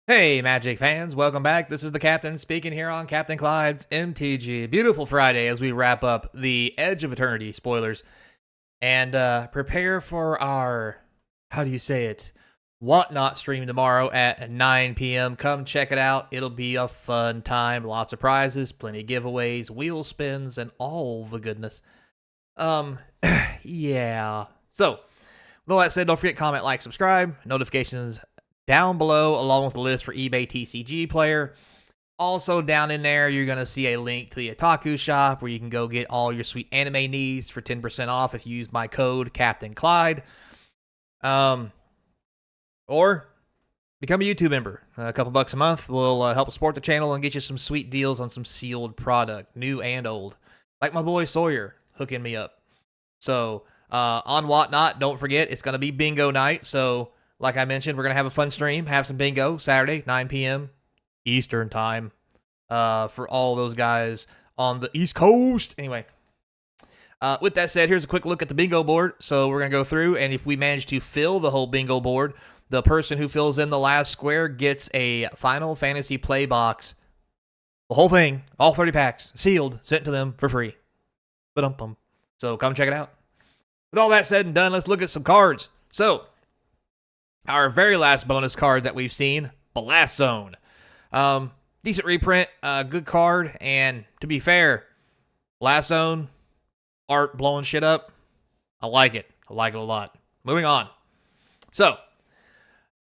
Hey, Magic fans, welcome back. This is the Captain speaking here on Capnclydes MTG. Beautiful Friday as we wrap up the Edge of Eternity spoilers and prepare for our, how do you say it, Whatnot stream tomorrow at 9 p.m. Come check it out. It'll be a fun time. Lots of prizes, plenty of giveaways, wheel spins, and all the goodness. Yeah. So, with all that said, don't forget, comment, like, subscribe, notifications down below, along with the list for eBay TCG player. Also down in there, you're going to see a link to the Otaku shop where you can go get all your sweet anime needs for 10% off if you use my code Capnclyde. Or become a YouTube member. A couple bucks a month will help support the channel and get you some sweet deals on some sealed product, new and old. Like my boy Sawyer hooking me up. So on Whatnot, don't forget, it's going to be bingo night. So like I mentioned, we're going to have a fun stream, have some bingo Saturday, 9 p.m. Eastern time for all those guys on the East Coast. Anyway, with that said, here's a quick look at the bingo board. So we're going to go through, and if we manage to fill the whole bingo board, the person who fills in the last square gets a Final Fantasy play box. The whole thing, all 30 packs, sealed, sent to them for free. Ba-dum-bum. So come check it out. With all that said and done, let's look at some cards. So, our very last bonus card that we've seen, Blast Zone. Decent reprint, good card, and to be fair, Blast Zone, art blowing shit up, I like it. I like it a lot. Moving on. So,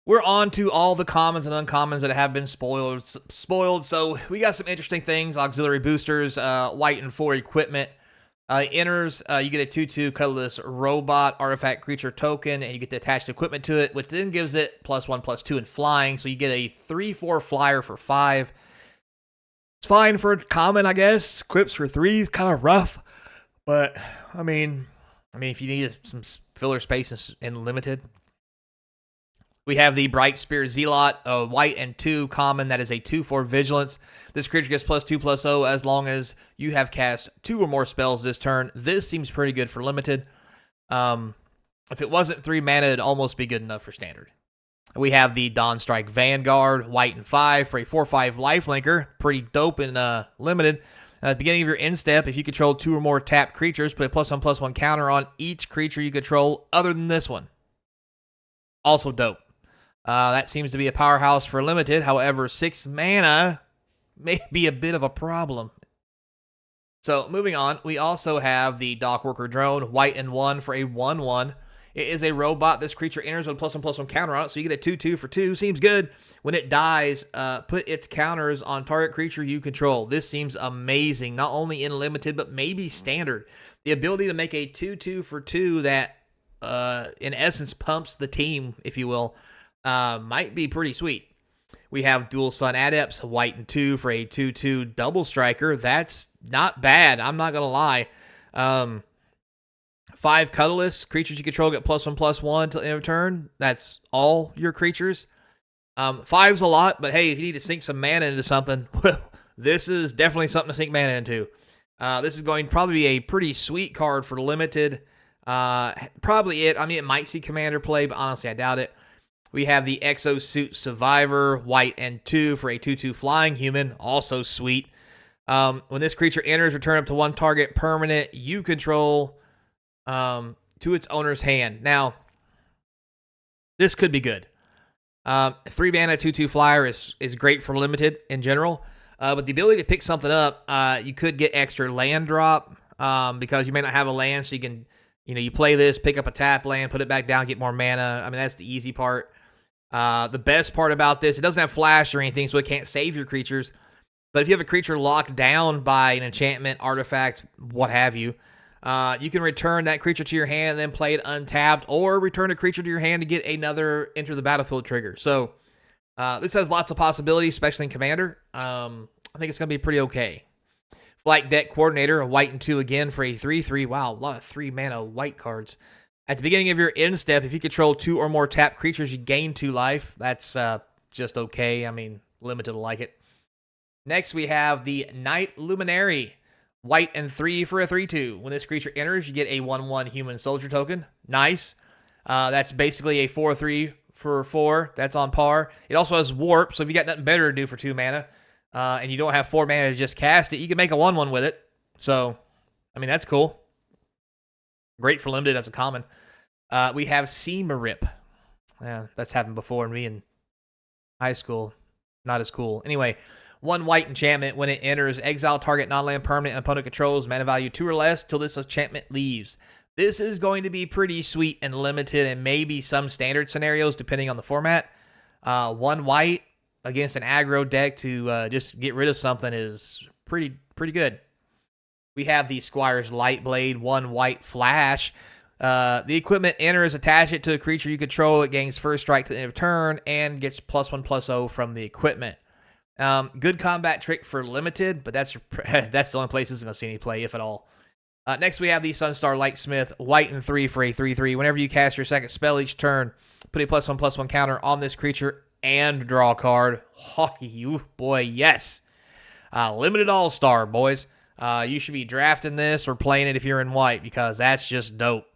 we're on to all the commons and uncommons that have been spoiled. So, we got some interesting things, auxiliary boosters, white and 4 equipment. Enters, you get a 2/2 colorless robot artifact creature token, and you get the attached equipment to it, which then gives it +1/+2 in flying. So you get a 3/4 flyer for 5. It's fine for common, I guess. Equips for 3 is kind of rough, but I mean, if you need some filler space in limited. We have the Bright Spear Zealot, a white and 2 common that is a 2/4 vigilance. This creature gets +2/+0 as long as you have cast 2 or more spells this turn. This seems pretty good for limited. If it wasn't 3 mana, it'd almost be good enough for standard. We have the Dawnstrike Vanguard, white and 5 for a 4/5 lifelinker. Pretty dope in limited. At the beginning of your end step, if you control 2 or more tapped creatures, put a +1/+1 counter on each creature you control other than this one. Also dope. That seems to be a powerhouse for limited. However, 6 mana may be a bit of a problem. So, moving on, we also have the Dockworker Drone, white and 1 for a 1/1. It is a robot. This creature enters with a +1/+1 counter on it, so you get a 2/2 for 2. Seems good. When it dies, put its counters on target creature you control. This seems amazing, not only in limited, but maybe standard. The ability to make a 2/2 for 2 that, in essence, pumps the team, if you will, might be pretty sweet. We have Dual Sun Adepts, white and 2 for a 2/2 double striker. That's not bad, I'm not gonna lie. 5 colorless creatures you control get +1/+1 till end of turn. That's all your creatures. 5's a lot, but hey, if you need to sink some mana into something, this is definitely something to sink mana into. This is going to probably be a pretty sweet card for limited. Probably it. I mean, it might see commander play, but honestly, I doubt it. We have the Exosuit Survivor, white and 2 for a 2/2 flying human. Also sweet. When this creature enters, return up to 1 target permanent you control to its owner's hand. Now, this could be good. 3 mana 2/2 flyer is great for limited in general. But the ability to pick something up, you could get extra land drop because you may not have a land, so you can, you play this, pick up a tap land, put it back down, get more mana. I mean, that's the easy part. The best part about this, it doesn't have flash or anything, so it can't save your creatures. But if you have a creature locked down by an enchantment, artifact, what have you, you can return that creature to your hand and then play it untapped, or return a creature to your hand to get another enter the battlefield trigger. So this has lots of possibilities, especially in Commander. I think it's going to be pretty okay. Flight Deck Coordinator, a white and 2 again for a 3/3. Wow, a lot of 3 mana white cards. At the beginning of your end step, if you control 2 or more tapped creatures, you gain 2 life. That's just okay. I mean, limited to like it. Next, we have the Night Luminary, white and 3 for a 3/2. When this creature enters, you get a 1/1 human soldier token. Nice. That's basically a 4/3 for 4. That's on par. It also has warp, so if you got nothing better to do for 2 mana, and you don't have 4 mana to just cast it, you can make a 1/1 with it. So, I mean, that's cool. Great for limited as a common. We have Seamarip. Yeah, that's happened before me in high school. Not as cool. Anyway, 1 white enchantment. When it enters, exile target non-land permanent and opponent controls mana value 2 or less till this enchantment leaves. This is going to be pretty sweet and limited and maybe some standard scenarios depending on the format. 1 white against an aggro deck to just get rid of something is pretty good. We have the Squire's Lightblade, 1 white flash. The equipment enters, attach it to a creature you control. It gains first strike to the end of turn and gets +1/+0 from the equipment. Good combat trick for limited, but that's the only place it's going to see any play, if at all. Next, we have the Sunstar Lightsmith, white and 3 for a 3/3. Whenever you cast your second spell each turn, put a +1/+1 counter on this creature and draw a card. Oh, you boy, yes. Limited All-Star, boys. You should be drafting this or playing it if you're in white because that's just dope.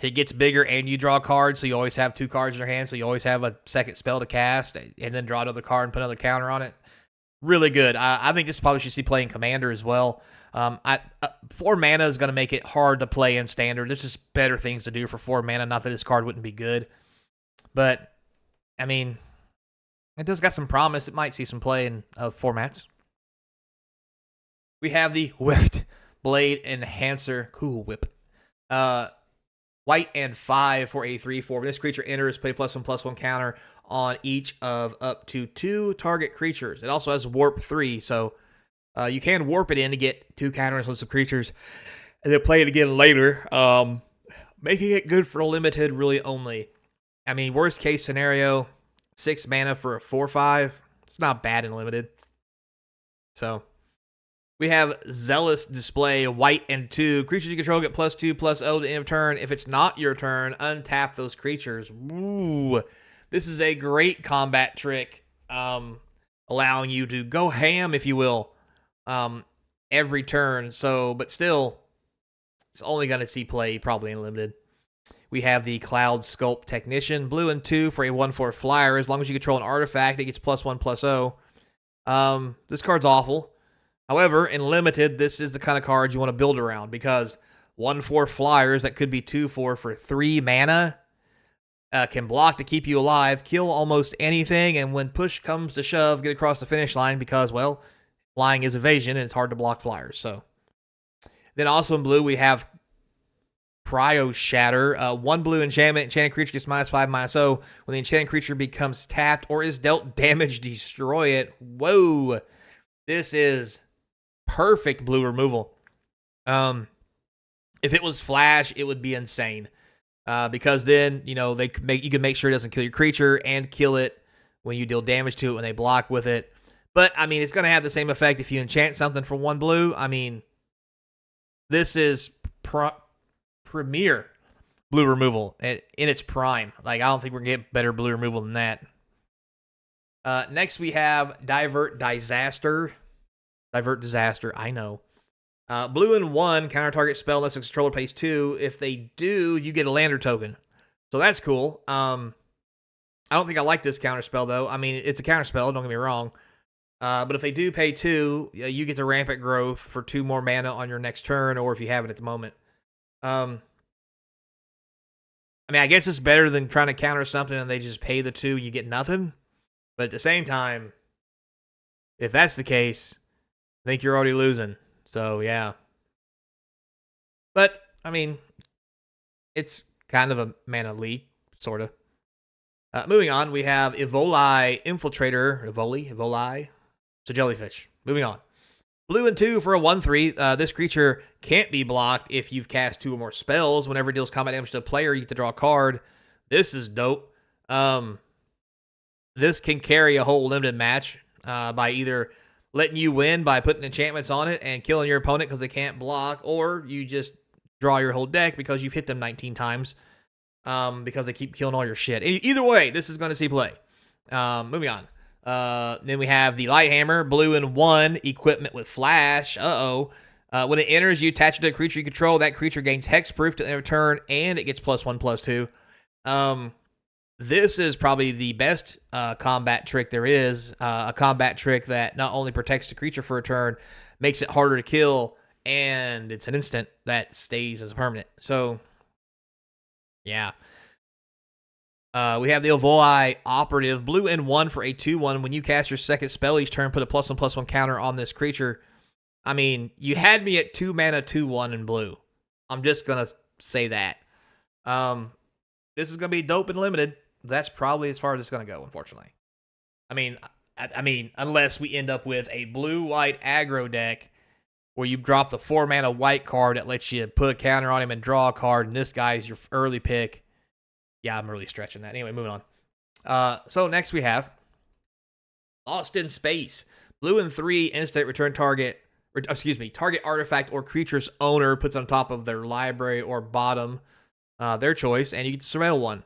It gets bigger and you draw cards, so you always have 2 cards in your hand, so you always have a second spell to cast and then draw another card and put another counter on it. Really good. I think this probably should see play in Commander as well. 4 mana is going to make it hard to play in Standard. There's just better things to do for 4 mana. Not that this card wouldn't be good. But, I mean, it does got some promise. It might see some play in formats. We have the Whipped Blade Enhancer. Cool Whip. White and 5 for a 3/4. When this creature enters, play +1/+1 counter on each of up to 2 target creatures. It also has warp 3, so you can warp it in to get 2 counters on some creatures and then play it again later, making it good for limited really only. I mean, worst case scenario, 6 mana for a 4/5. It's not bad in limited. So we have Zealous Display, white and 2. Creatures you control get +2/+0 to end of turn. If it's not your turn, untap those creatures. Ooh, this is a great combat trick, allowing you to go ham, if you will, every turn. So, but still, it's only going to see play probably in limited. We have the Cloud Sculpt Technician, blue and 2 for a 1/4 flyer. As long as you control an artifact, it gets +1/+0. This card's awful. However, in limited, this is the kind of card you want to build around because 1/4 flyers that could be 2/4 for 3 mana can block to keep you alive, kill almost anything, and when push comes to shove, get across the finish line because, well, flying is evasion and it's hard to block flyers. So, then also in blue we have Cryo Shatter, 1 blue enchantment. Enchanted creature gets -5/-0. When the enchanted creature becomes tapped or is dealt damage, destroy it. Whoa, this is perfect blue removal. If it was flash, it would be insane. Because then, you know, you can make sure it doesn't kill your creature and kill it when you deal damage to it when they block with it. But, I mean, it's going to have the same effect if you enchant something for 1 blue. I mean, this is premier blue removal in its prime. Like, I don't think we're going to get better blue removal than that. Next, we have Divert Disaster. Divert Disaster, I know. Blue and 1, counter target spell unless the controller pays 2. If they do, you get a Lander token. So that's cool. I don't think I like this counter spell, though. I mean, it's a counter spell, don't get me wrong. But if they do pay 2, you get the Rampant Growth for 2 more mana on your next turn, or if you have it at the moment. I mean, I guess it's better than trying to counter something and they just pay the 2 and you get nothing. But at the same time, if that's the case, I think you're already losing. So, yeah. But, I mean, it's kind of a mana leak, sort of. Moving on, we have Evoli Infiltrator. Evoli. It's a jellyfish. Moving on. Blue and 2 for a 1/3. This creature can't be blocked if you've cast 2 or more spells. Whenever it deals combat damage to a player, you get to draw a card. This is dope. This can carry a whole limited match by either letting you win by putting enchantments on it and killing your opponent because they can't block, or you just draw your whole deck because you've hit them 19 times because they keep killing all your shit. Either way, this is going to see play. Moving on. Then we have the Lighthammer, blue and 1, equipment with flash. When it enters, you attach it to a creature you control. That creature gains hexproof to end of turn, and it gets +1/+2. This is probably the best combat trick there is. A combat trick that not only protects the creature for a turn, makes it harder to kill, and it's an instant that stays as a permanent. So, yeah. We have the Ovoi Operative. Blue and 1 for a 2/1. When you cast your second spell each turn, put a +1/+1 counter on this creature. I mean, you had me at 2 mana, 2/1 in blue. I'm just going to say that. This is going to be dope and limited. That's probably as far as it's going to go, unfortunately. I mean, unless we end up with a blue-white aggro deck where you drop the 4 mana white card that lets you put a counter on him and draw a card, and this guy's your early pick. Yeah, I'm really stretching that. Anyway, moving on. So next we have Lost in Space. Blue and 3, instant return target artifact or creature's owner puts on top of their library or bottom, their choice, and you get to surveil one.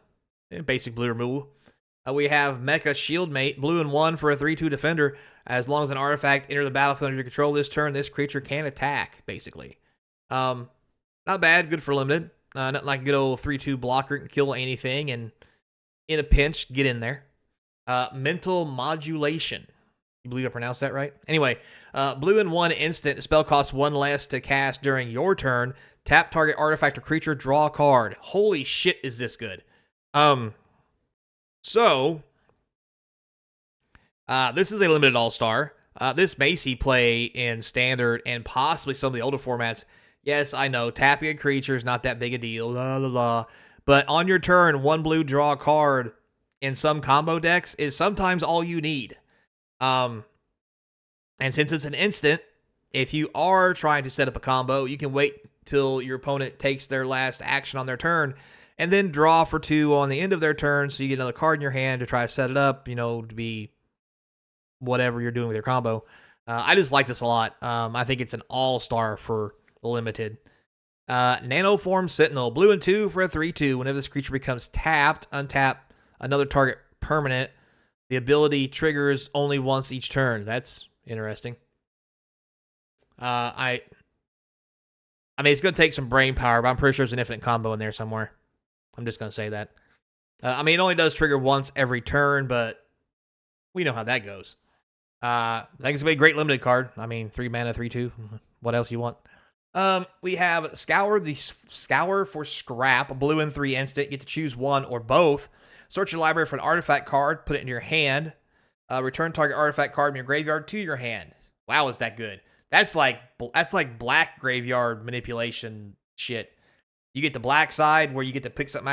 Basic blue removal. We have Mecha Shieldmate. Blue and 1 for a 3/2 defender. As long as an artifact enters the battlefield under your control this turn, this creature can attack, basically. Not bad. Good for limited. Nothing like a good old 3/2 blocker can kill anything, and in a pinch, get in there. Mental Modulation. You believe I pronounced that right? Anyway, blue and 1 instant. Spell costs 1 less to cast during your turn. Tap target artifact or creature, draw a card. Holy shit, is this good. So, this is a limited all-star. This may see play in standard and possibly some of the older formats. Yes, I know, tapping a creature is not that big a deal, but on your turn, 1 blue, draw a card in some combo decks is sometimes all you need. And since it's an instant, if you are trying to set up a combo, you can wait till your opponent takes their last action on their turn, and then draw for 2 on the end of their turn, so you get another card in your hand to try to set it up, to be whatever you're doing with your combo. I just like this a lot. I think it's an all-star for limited. Nanoform Sentinel. Blue and 2 for a 3/2. Whenever this creature becomes tapped, untap another target permanent. The ability triggers only once each turn. That's interesting. I mean, it's going to take some brain power, but I'm pretty sure there's an infinite combo in there somewhere. I'm just going to say that. I mean, it only does trigger once every turn, but we know how that goes. I think it's going to be a great limited card. I mean, 3 mana, 3/2. What else you want? We have Scour for Scrap. Blue and 3 instant. You get to choose one or both. Search your library for an artifact card. Put it in your hand. Return target artifact card from your graveyard to your hand. Wow, is that good? That's like black graveyard manipulation shit. You get the black side where you get to pick something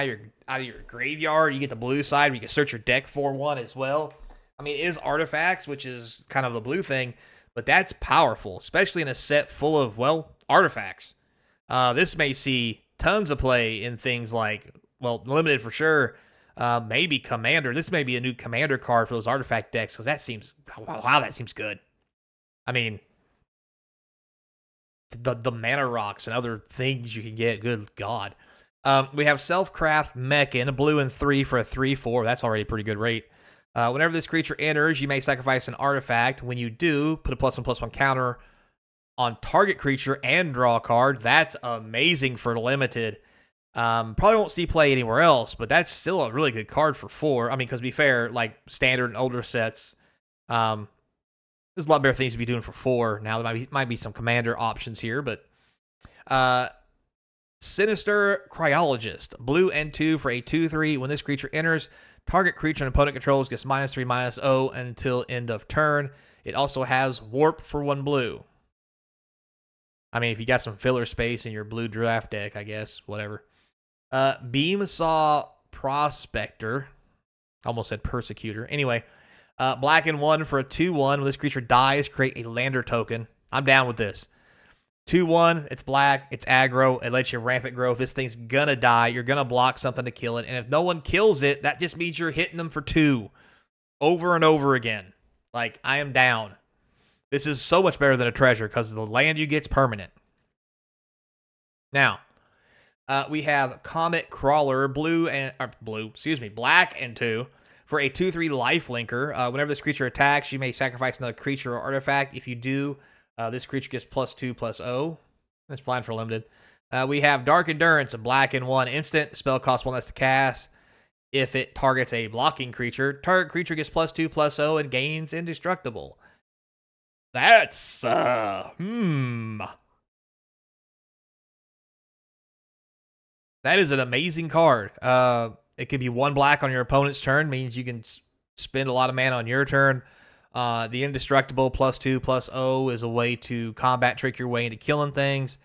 out of your graveyard. You get the blue side where you can search your deck for one as well. I mean, it is artifacts, which is kind of the blue thing, but that's powerful, especially in a set full of, artifacts. This may see tons of play in things like, limited for sure. Maybe Commander. This may be a new Commander card for those artifact decks, because that seems good. I mean, the mana rocks and other things you can get. Good God. We have Self-Craft Mechan, a blue and 3 for a 3/4. That's already a pretty good rate. Whenever this creature enters, you may sacrifice an artifact. When you do, put a +1/+1 counter on target creature and draw a card. That's amazing for limited. Probably won't see play anywhere else, but that's still a really good card for 4. I mean, because to be fair, like standard and older sets, there's a lot better things to be doing for 4. Now, there might be some commander options here, but Sinister Cryologist. Blue and 2 for a 2/3. When this creature enters, target creature and opponent controls gets -3/-0 until end of turn. It also has Warp for 1 blue. I mean, if you got some filler space in your blue draft deck, I guess, whatever. Beamsaw Prospector. Almost said Persecutor. Anyway, black and 1 for a 2/1. When this creature dies, create a lander token. I'm down with this. 2/1, it's black, it's aggro, it lets you rampant growth. This thing's gonna die. You're gonna block something to kill it. And if no one kills it, that just means you're hitting them for 2 over and over again. Like, I am down. This is so much better than a treasure because the land you get's permanent. Now, we have Comet Crawler, black and 2 for a 2/3 lifelinker. Whenever this creature attacks, you may sacrifice another creature or artifact. If you do, this creature gets +2/+0. That's fine for limited. We have Dark Endurance, a black and 1 instant. Spell costs 1 less to cast. If it targets a blocking creature, target creature gets +2/+0 and gains indestructible. That's, That is an amazing card. It could be 1 black on your opponent's turn, means you can spend a lot of mana on your turn. The indestructible +2/+0 is a way to combat trick your way into killing things.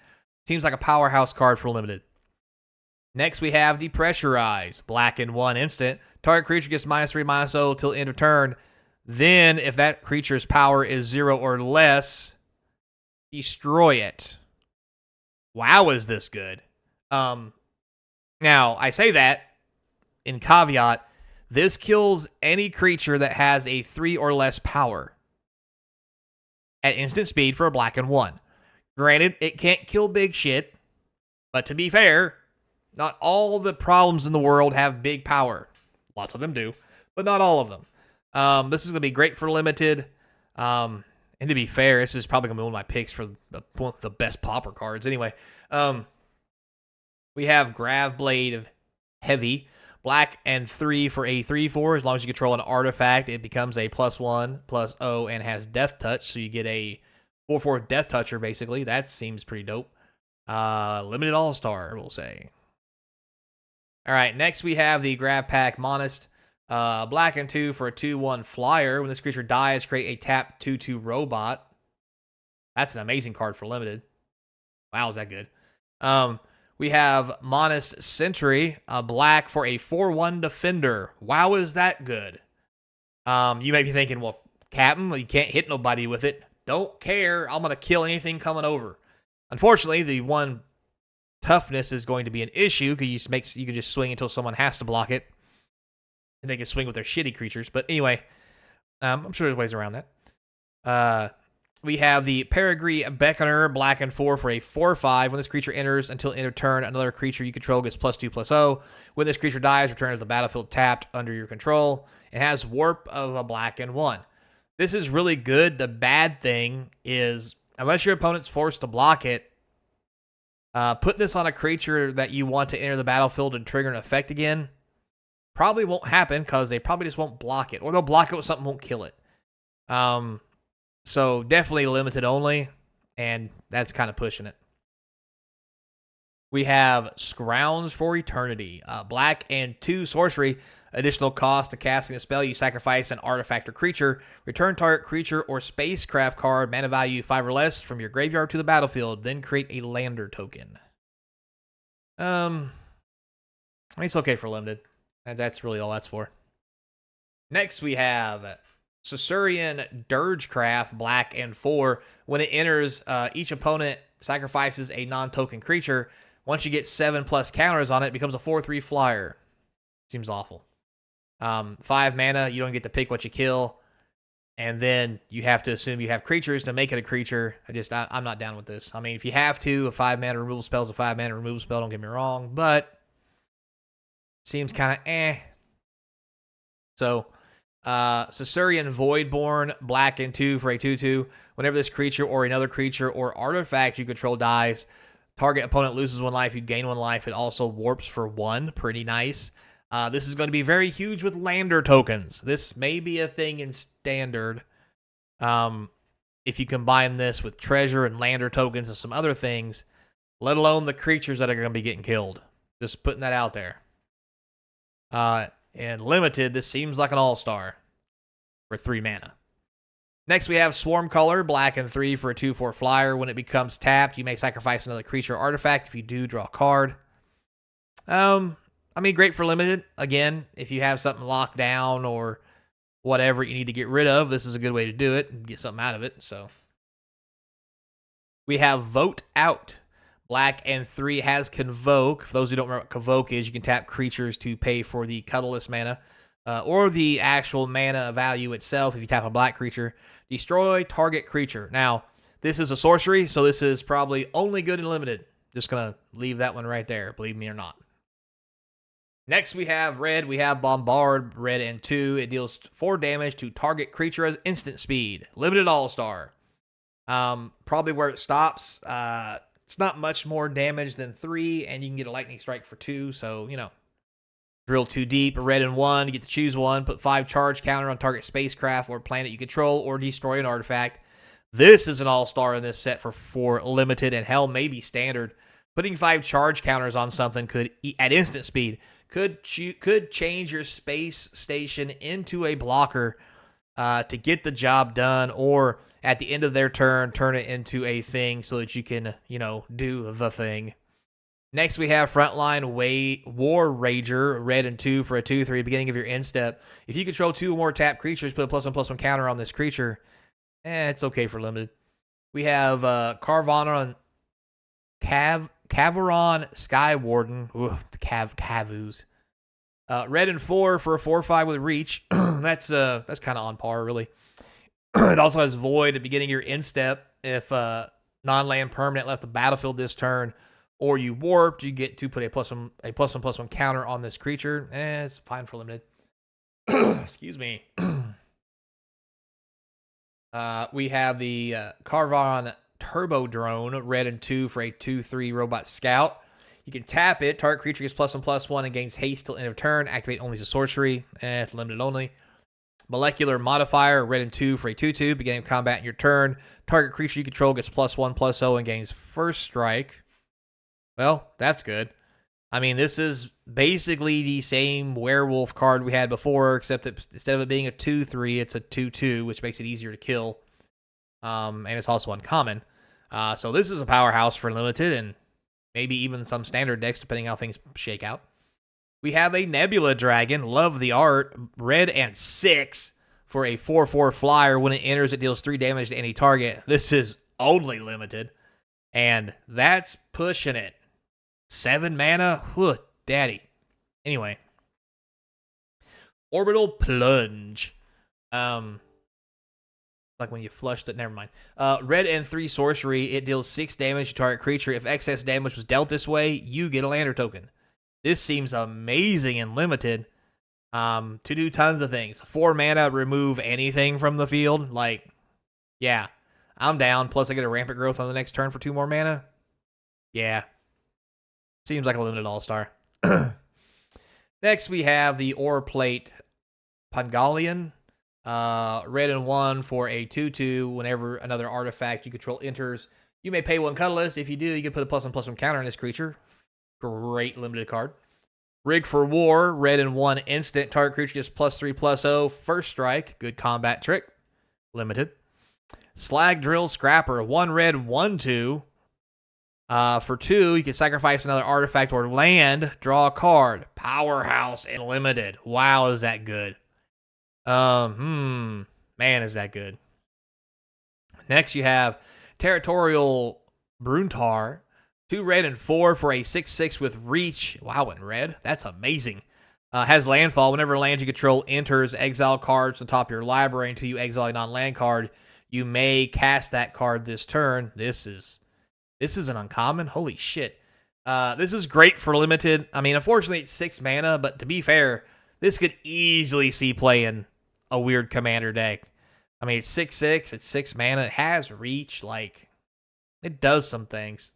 Seems like a powerhouse card for limited. Next, we have the Pressurize. Black and 1 instant. Target creature gets -3/-0 till end of turn. Then, if that creature's power is 0 or less, destroy it. Wow, is this good? Now, I say that in caveat, this kills any creature that has a 3 or less power at instant speed for a black and 1. Granted, it can't kill big shit, but to be fair, not all the problems in the world have big power. Lots of them do, but not all of them. This is going to be great for limited. And to be fair, this is probably going to be one of my picks for the best popper cards. Anyway, we have Graveblade Heavy. Black and 3 for a 3/4. As long as you control an artifact, it becomes a +1/+0 and has Death Touch. So you get a 4/4 Death Toucher, basically. That seems pretty dope. Limited All-Star, we'll say. All right, next we have the Grab Pack Monist. Black and 2 for a 2/1 flyer. When this creature dies, create a tap 2/2 robot. That's an amazing card for limited. Wow, is that good? We have Monist Sentry, black for a 4/1 defender. Wow, is that good? You may be thinking, well, Captain, you can't hit nobody with it. Don't care. I'm going to kill anything coming over. Unfortunately, the 1 toughness is going to be an issue because you can just swing until someone has to block it. And they can swing with their shitty creatures. But anyway, I'm sure there's ways around that. We have the Peregrine Beckoner, black and 4 for a 4/5. When this creature enters until end of turn, another creature you control gets +2/+0. When this creature dies, return to the battlefield tapped under your control. It has Warp of a black and 1. This is really good. The bad thing is, unless your opponent's forced to block it, put this on a creature that you want to enter the battlefield and trigger an effect again probably won't happen because they probably just won't block it. Or they'll block it with something won't kill it. So definitely limited only, and that's kind of pushing it. We have Scrounge for Eternity. Black and 2 sorcery. Additional cost to casting a spell. You sacrifice an artifact or creature. Return target creature or spacecraft card, mana value 5 or less, from your graveyard to the battlefield. Then create a lander token. It's okay for limited. That's really all that's for. Next we have Caesarian Dirgecraft, black and 4. When it enters, each opponent sacrifices a non-token creature. Once you get 7+ counters on it, it becomes a 4/3 flyer. Seems awful. 5 mana, you don't get to pick what you kill. And then you have to assume you have creatures to make it a creature. I'm not down with this. I mean, if you have to, a 5 mana removal spell is a 5 mana removal spell, don't get me wrong. But seems kind of eh. So, Caesarian Voidborn, black and 2 for a 2/2. Whenever this creature or another creature or artifact you control dies, target opponent loses 1 life, you gain 1 life. It also warps for 1. Pretty nice. This is going to be very huge with lander tokens. This may be a thing in standard. If you combine this with treasure and lander tokens and some other things, let alone the creatures that are going to be getting killed. Just putting that out there. And limited, this seems like an all-star for 3 mana. Next, we have Swarm Color, black and 3 for a 2/4 flyer. When it becomes tapped, you may sacrifice another creature or artifact. If you do, draw a card. I mean, great for limited. Again, if you have something locked down or whatever you need to get rid of, this is a good way to do it and get something out of it. So we have Vote Out. Black and 3 has Convoke. For those who don't remember what Convoke is, you can tap creatures to pay for the colorless mana or the actual mana value itself. If you tap a black creature, destroy target creature. Now, this is a sorcery, so this is probably only good and limited. Just going to leave that one right there, believe me or not. Next, we have red. We have Bombard, red and 2. It deals 4 damage to target creature as instant speed. Limited all-star. Probably where it stops. It's not much more damage than 3, and you can get a lightning strike for 2, so, you know. Drill too deep, red and 1, you get to choose one. Put 5 charge counter on target spacecraft or planet you control, or destroy an artifact. This is an all-star in this set for limited, and hell, maybe standard. Putting 5 charge counters on something could, at instant speed, could change your space station into a blocker to get the job done, or at the end of their turn, turn it into a thing so that you can, do the thing. Next, we have Frontline War Rager, red and 2 for a 2/3, beginning of your end step. If you control 2 or more tapped creatures, put a +1/+1 counter on this creature. It's okay for limited. We have Caveron Sky Warden. Cavus. Red and 4 for a 4/5 with reach. That's kind of on par, really. It also has Void at the beginning of your end step. If non-land permanent left the battlefield this turn, or you warped, you get to put a +1/+1 counter on this creature. It's fine for limited. Excuse me. We have the Carvon Turbo Drone, red and 2 for a 2/3 robot scout. You can tap it. Target creature gets +1/+1 and gains haste till end of turn. Activate only as a sorcery. It's limited only. Molecular Modifier, red and 2 for a 2/2. Beginning of combat in your turn. Target creature you control gets +1/+0 and gains first strike. Well, that's good. I mean, this is basically the same werewolf card we had before, except that instead of it being a 2/3, it's a 2/2, which makes it easier to kill. And it's also uncommon. So this is a powerhouse for limited, and maybe even some standard decks, depending on how things shake out. We have a Nebula Dragon, love the art, red and 6 for a 4/4 flyer. When it enters, it deals 3 damage to any target. This is only limited, and that's pushing it. 7 mana? Whew, daddy. Anyway. Orbital Plunge. Like when you flushed it. Never mind. Red and 3 sorcery. It deals 6 damage to target creature. If excess damage was dealt this way, you get a lander token. This seems amazing and limited to do tons of things. 4 mana, remove anything from the field. Like, yeah, I'm down. Plus, I get a rampant growth on the next turn for 2 more mana. Yeah. Seems like a limited all-star. Next, we have the Ore Plate Pangolian. Red and 1 for a 2/2. Whenever another artifact you control enters, you may pay 1 colorless. If you do, you can put a +1/+1 counter on this creature. Great limited card. Rig for War. Red and 1 instant. Target creature just +3/+0. First strike. Good combat trick. Limited. Slag Drill Scrapper. 1 red, 1/2. For 2, you can sacrifice another artifact or land, draw a card. Powerhouse and limited. Wow, is that good. Man, is that good. Next, you have Territorial Bruntar. 2 red and 4 for a 6/6 with reach. Wow, in red. That's amazing. Has landfall. Whenever a land you control enters, exile cards to the top of your library until you exile a non-land card. You may cast that card this turn. This is an uncommon. Holy shit. This is great for limited. I mean, unfortunately, it's 6 mana, but to be fair, this could easily see play in a weird commander deck. I mean, it's 6/6. It's 6 mana. It has reach. Like, it does some things.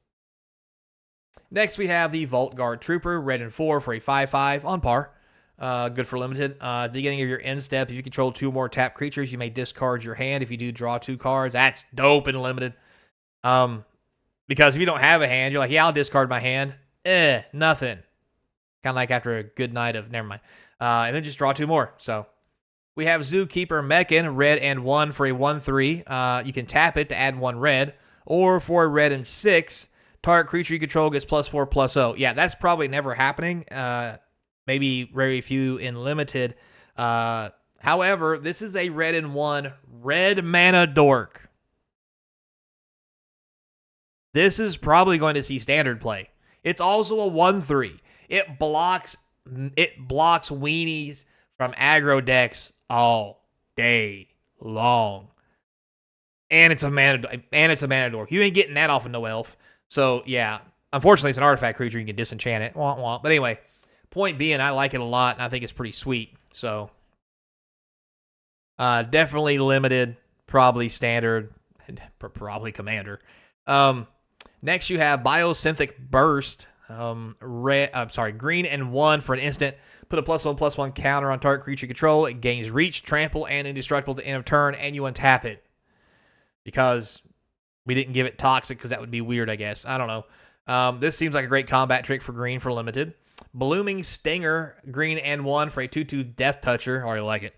Next, we have the Vault Guard Trooper, red and 4 for a 5/5 on par. Good for limited. Beginning of your end step, if you control 2 more tap creatures, you may discard your hand. If you do, draw 2 cards. That's dope and limited. Because if you don't have a hand, you're like, yeah, I'll discard my hand. Nothing. Kind of like after a good night of, never mind. And then just draw 2 more. So we have Zookeeper Mechan, red and 1 for a 1/3. You can tap it to add 1 red. Or for a red and 6, target creature you control gets +4/+0. Yeah, that's probably never happening. Maybe very few in limited. However, this is a red and 1 red mana dork. This is probably going to see standard play. It's also a 1/3. It blocks weenies from aggro decks all day long. And it's a mana dork. You ain't getting that off of no elf. So yeah, unfortunately it's an artifact creature. You can disenchant it. Wah, wah. But anyway, point being, I like it a lot and I think it's pretty sweet. So definitely limited, probably standard, probably commander. Next, you have Biosynthetic Burst. Green and 1 for an instant. Put a +1/+1 counter on target creature control. It gains reach, trample, and indestructible at the end of turn, and you untap it. Because we didn't give it toxic, because that would be weird, I guess. I don't know. This seems like a great combat trick for green for limited. Blooming Stinger, green and 1 for a 2/2 Death Toucher. I already like it.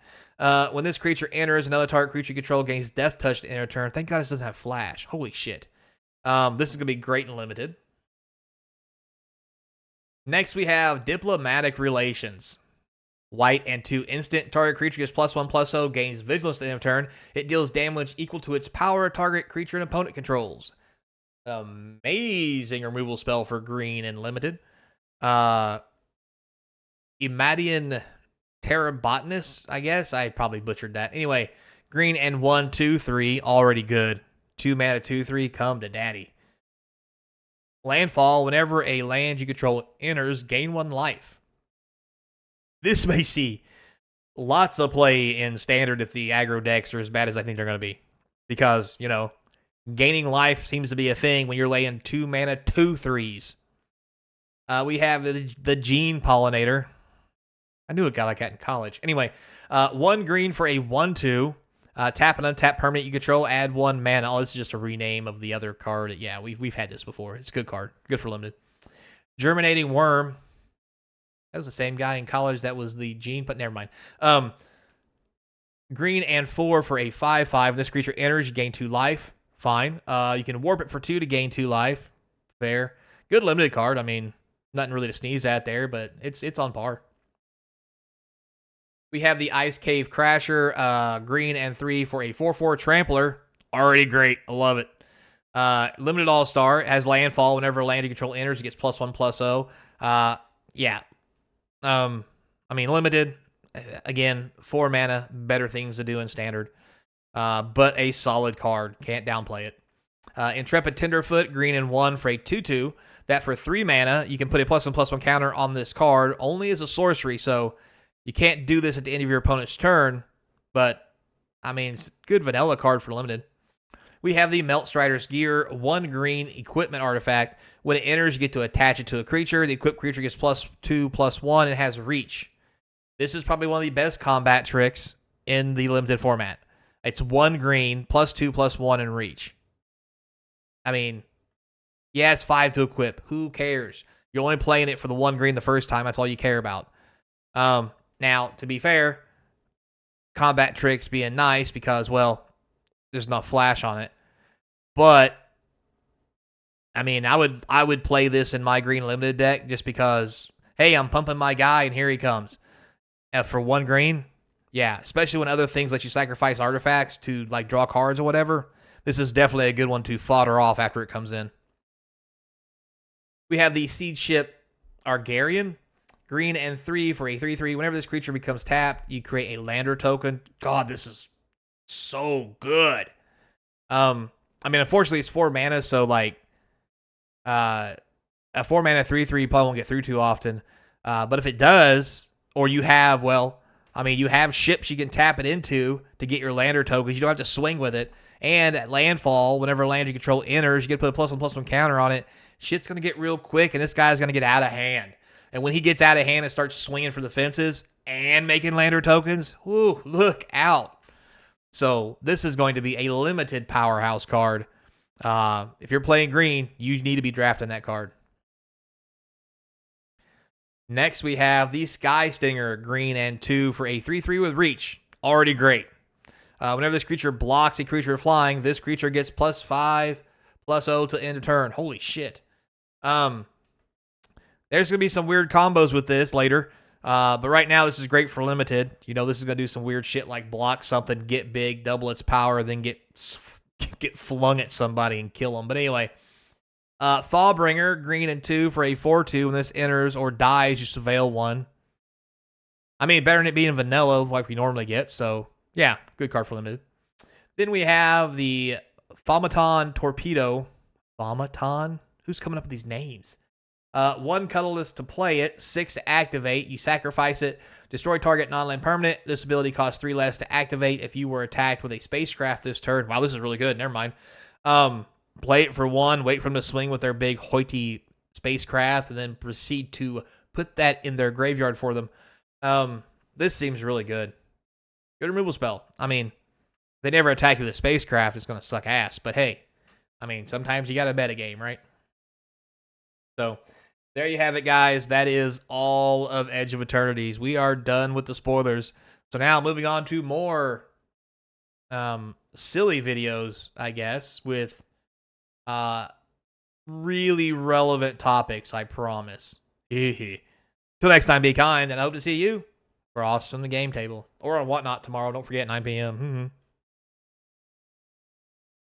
When this creature enters, another target creature control gains Death Touch to enter turn. Thank God this doesn't have flash. Holy shit. This is going to be great in limited. Next, we have Diplomatic Relations. White and 2 instant. Target creature gets +1/+0, gains vigilance at the end of turn. It deals damage equal to its power target creature and opponent controls. Amazing removal spell for green and limited. Imadian Terrabotanist, I guess. I probably butchered that. Anyway, green and 1, 2, 3. Already good. 2 mana, 2, 3. Come to daddy. Landfall, whenever a land you control enters, gain 1 life. This may see lots of play in standard if the aggro decks are as bad as I think they're going to be. Because, you know, gaining life seems to be a thing when you're laying 2 mana, 2 3s. We have the Gene Pollinator. I knew a guy like that in college. Anyway, 1 green for a 1/2. Tap and untap permanent you control, add 1 mana. Oh, this is just a rename of the other card. Yeah, we've had this before. It's a good card. Good for limited. Germinating Worm. That was the same guy in college that was the Gene, but never mind. Green and 4 for a 5/5. This creature enters, you gain 2 life. Fine. You can warp it for 2 to gain 2 life. Fair. Good limited card. I mean, nothing really to sneeze at there, but it's on par. We have the Ice Cave Crasher, green and 3 for a 4/4 Trampler. Already great. I love it. Limited All-Star. It has landfall. Whenever a land you control enters, it gets +1/+0. Yeah. I mean, limited. Again, 4 mana. Better things to do in standard. But a solid card. Can't downplay it. Intrepid Tenderfoot, green and 1 for a 2/2. That for 3 mana, you can put a +1/+1 counter on this card only as a sorcery, so you can't do this at the end of your opponent's turn, but, I mean, it's a good vanilla card for limited. We have the Melt Strider's Gear, 1 green equipment artifact. When it enters, you get to attach it to a creature. The equipped creature gets +2/+1 and has reach. This is probably one of the best combat tricks in the limited format. It's 1 green, +2/+1 and reach. I mean, yeah, it's 5 to equip. Who cares? You're only playing it for the 1 green the first time. That's all you care about. Now, to be fair, combat tricks being nice because, well, there's no flash on it. But, I mean, I would play this in my green limited deck just because, hey, I'm pumping my guy and here he comes. For 1 green, yeah, especially when other things let you sacrifice artifacts to, like, draw cards or whatever. This is definitely a good one to fodder off after it comes in. We have the Siege Ship Argarian. Green and 3 for a 3/3. Whenever this creature becomes tapped, you create a lander token. God, this is so good. I mean, unfortunately, it's 4 mana, so, like, a 4 mana 3/3 you probably won't get through too often. But if it does, or you have, well, I mean, you have ships you can tap it into to get your lander tokens. You don't have to swing with it. And at landfall, whenever land you control enters, you get to put a +1/+1 counter on it. Shit's going to get real quick, and this guy's going to get out of hand. And when he gets out of hand and starts swinging for the fences and making lander tokens, whoo, look out. So this is going to be a limited powerhouse card. If you're playing green, you need to be drafting that card. Next, we have the Sky Stinger, green and 2 for a 3/3 with reach. Already great. Whenever this creature blocks a creature flying, this creature gets +5/+0 to end of turn. Holy shit. There's going to be some weird combos with this later. But right now, this is great for limited. You know, this is going to do some weird shit like block something, get big, double its power, then get flung at somebody and kill them. But anyway, Thawbringer, green and 2 for a 4/2. When this enters or dies, you surveil 1. I mean, better than it being vanilla like we normally get. So, yeah, good card for limited. Then we have the Thaumaton Torpedo. Thaumaton? Who's coming up with these names? 1 colorless to play it, 6 to activate. You sacrifice it, destroy target non-land permanent. This ability costs 3 less to activate if you were attacked with a spacecraft this turn. Wow, this is really good. Never mind. Play it for 1, wait for them to swing with their big hoity spacecraft and then proceed to put that in their graveyard for them. This seems really good. Good removal spell. I mean, if they never attack you with a spacecraft, it's going to suck ass. But hey, I mean, sometimes you got to bet a game, right? So there you have it, guys. That is all of Edge of Eternities. We are done with the spoilers. So now moving on to more silly videos, I guess, with really relevant topics, I promise. Till next time, be kind, and I hope to see you for Awesome the Game Table. Or on Whatnot tomorrow. Don't forget, 9 p.m.